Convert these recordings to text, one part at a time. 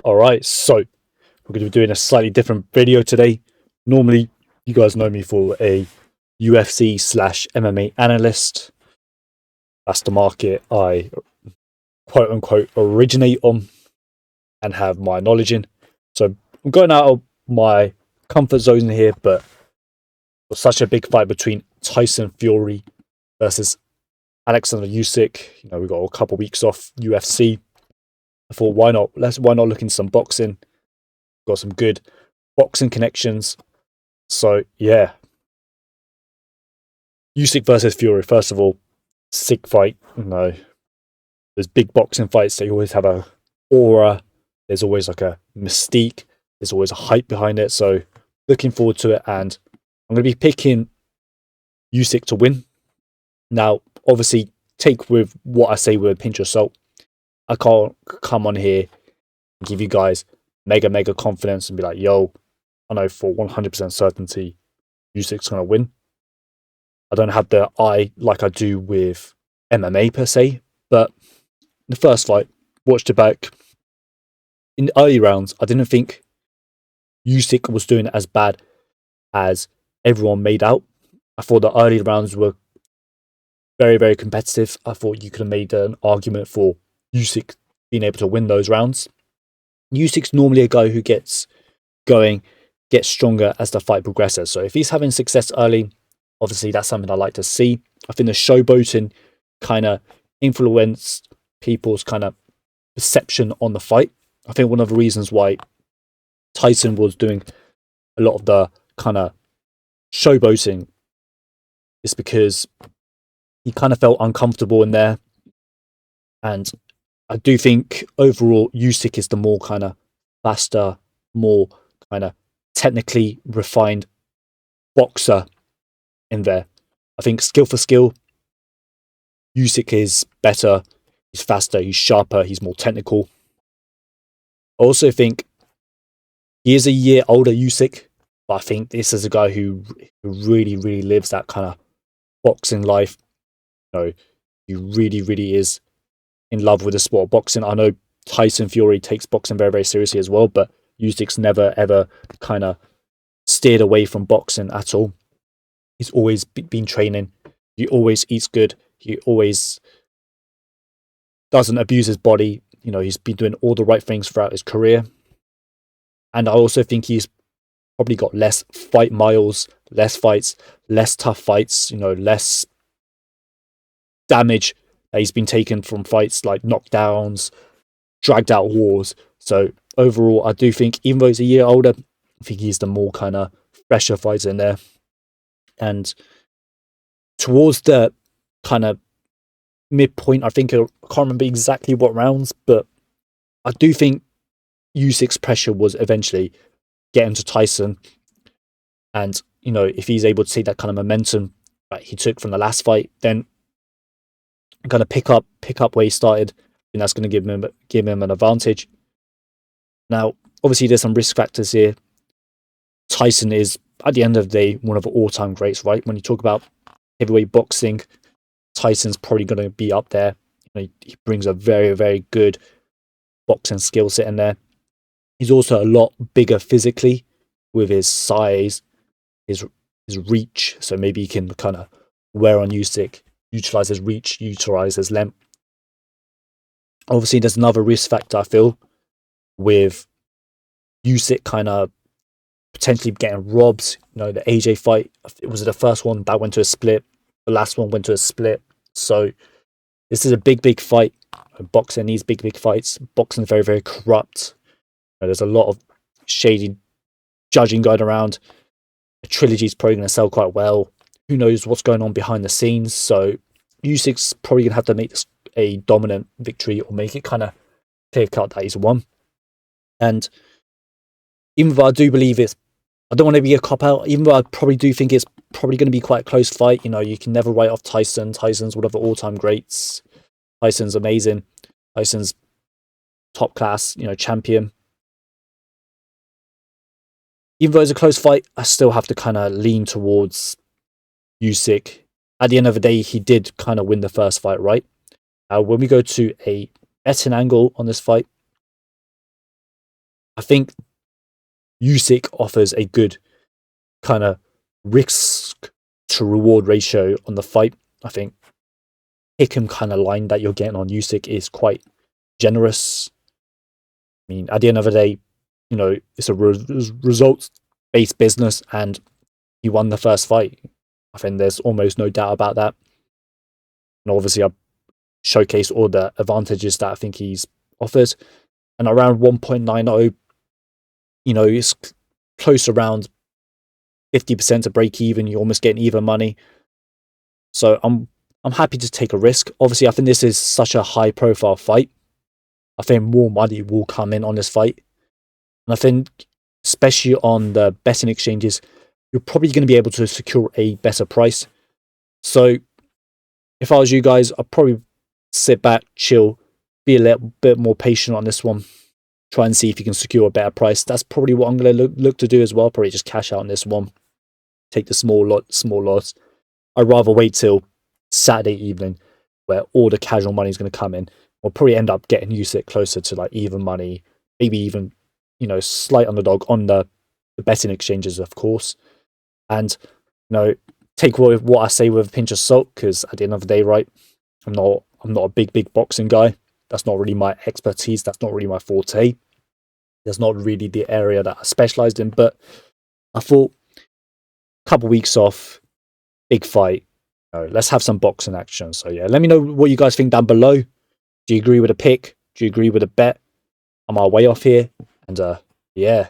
Alright, so we're going to be doing a slightly different video today. Normally, you guys know me for a UFC slash MMA analyst. That's the market I quote unquote originate on and have my knowledge in. So I'm going out of my comfort zone here, but for such a big fight between Tyson Fury versus Oleksandr Usyk, we've got a couple of weeks off UFC. I thought, why not look into some boxing? Got some good boxing connections. So yeah, Usyk versus Fury. First of all, sick fight. There's big boxing fights. They always have a aura. There's always like a mystique. There's always a hype behind it. So looking forward to it. And I'm going to be picking Usyk to win. Now, obviously, take with what I say with a pinch of salt. I can't come on here and give you guys mega confidence and be like, yo, I know for 100% certainty Usyk's going to win. I don't have the eye like I do with MMA per se, but in the first fight, watched it back. In the early rounds, I didn't think Usyk was doing as bad as everyone made out. I thought the early rounds were very competitive. I thought you could have made an argument for Usyk being able to win those rounds. Usyk's normally a guy who gets going, gets stronger as the fight progresses. So if he's having success early, obviously that's something I like to see. I think the showboating kind of influenced people's kind of perception on the fight. I think one of the reasons why Tyson was doing a lot of the kind of showboating is because he kind of felt uncomfortable in there. And I do think overall Usyk is the more kind of faster, more kind of technically refined boxer in there. I think skill for skill, Usyk is better, he's faster, he's sharper, he's more technical. I also think he is a year older, Usyk, but I think this is a guy who really lives that kind of boxing life. He really is in love with the sport of boxing. I know Tyson Fury takes boxing very seriously as well, but Usyk's never ever kind of steered away from boxing at all. He's always been training. He always eats good. He always doesn't abuse his body. He's been doing all the right things throughout his career. And I also think he's probably got less fight miles, less fights, less tough fights, less damage that he's been taken from fights like knockdowns, dragged out wars. So overall, I do think, even though he's a year older, I think he's the more kind of fresher fighter in there. And towards the kind of midpoint, I think, I can't remember exactly what rounds, but I do think Usyk's pressure was eventually getting to Tyson. And, if he's able to take that kind of momentum that he took from the last fight, then kind of pick up where he started, and that's going to give him an advantage. Now, obviously, there's some risk factors here. Tyson is, at the end of the day, one of the all-time greats, right? When you talk about heavyweight boxing, Tyson's probably going to be up there. He brings a very good boxing skill set in there. He's also a lot bigger physically with his size, his reach. So maybe he can kind of wear on Usyk, utilize his reach, utilize his length. Obviously, there's another risk factor, I feel, with Usyk kind of potentially getting robbed. The AJ fight, it was the first one that went to a split. The last one went to a split. So this is a big fight. Boxing needs big fights. Boxing is very corrupt. There's a lot of shady judging going around. The trilogy's probably going to sell quite well. Who knows what's going on behind the scenes? So Usyk's probably going to have to make this a dominant victory, or make it kind of clear cut that he's won. And even though I do believe I don't want to be a cop out, even though I probably do think it's probably going to be quite a close fight. You can never write off Tyson. Tyson's one of the all-time greats. Tyson's amazing. Tyson's top class, champion. Even though it's a close fight, I still have to kind of lean towards Usyk. At the end of the day, he did kind of win the first fight, right? When we go to a betting angle on this fight, I think Usyk offers a good kind of risk to reward ratio on the fight. I think pick him kind of line that you're getting on Usyk is quite generous. I mean, at the end of the day, it's a results based business, and he won the first fight. I think there's almost no doubt about that. And obviously, I showcased all the advantages that I think he's offers. And around 1.90, it's close around 50% to break even. You're almost getting even money. So I'm happy to take a risk. Obviously, I think this is such a high profile fight. I think more money will come in on this fight. And I think, especially on the betting exchanges, you're probably going to be able to secure a better price. So if I was you guys, I'd probably sit back, chill, be a little bit more patient on this one. Try and see if you can secure a better price. That's probably what I'm going to look to do as well. Probably just cash out on this one. Take the small loss. I'd rather wait till Saturday evening where all the casual money is going to come in. We'll probably end up getting Usyk closer to like even money, maybe even, slight underdog on the betting exchanges, of course. And, take what I say with a pinch of salt, because at the end of the day, right, I'm not a big boxing guy. That's not really my expertise. That's not really my forte. That's not really the area that I specialized in. But I thought, a couple weeks off, big fight. Let's have some boxing action. So yeah, let me know what you guys think down below. Do you agree with a pick? Do you agree with a bet? Am I way off here? And yeah,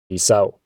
peace out.